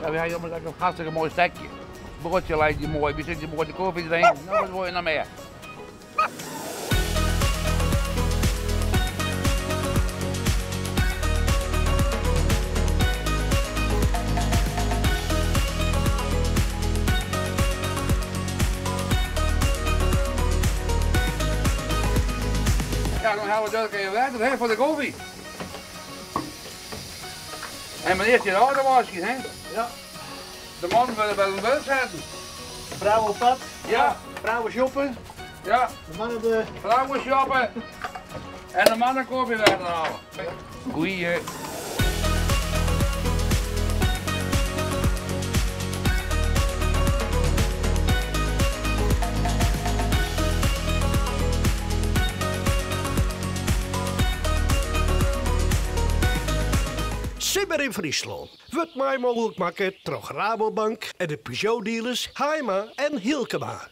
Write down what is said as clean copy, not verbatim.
Ja, we hebben een hartstikke mooi stekje. Broodje lijkt je mooi, zit je broodje koffie erin. Nou, wat wil je nou meer? Ja, dan halen we dat even weg, dat is voor de koffie. En meneer, je oude wasje, hè? Ja. De man willen wel een beeld zetten. Vrouwen op pad. Ja. Vrouwen shoppen. Ja. De mannen de... Vrouwen shoppen. En de mannen koffie weg te halen. Goeie. Simmer in Friesland. Wat mij mogelijk maken door Rabobank en de Peugeot dealers Haima en Hilkema.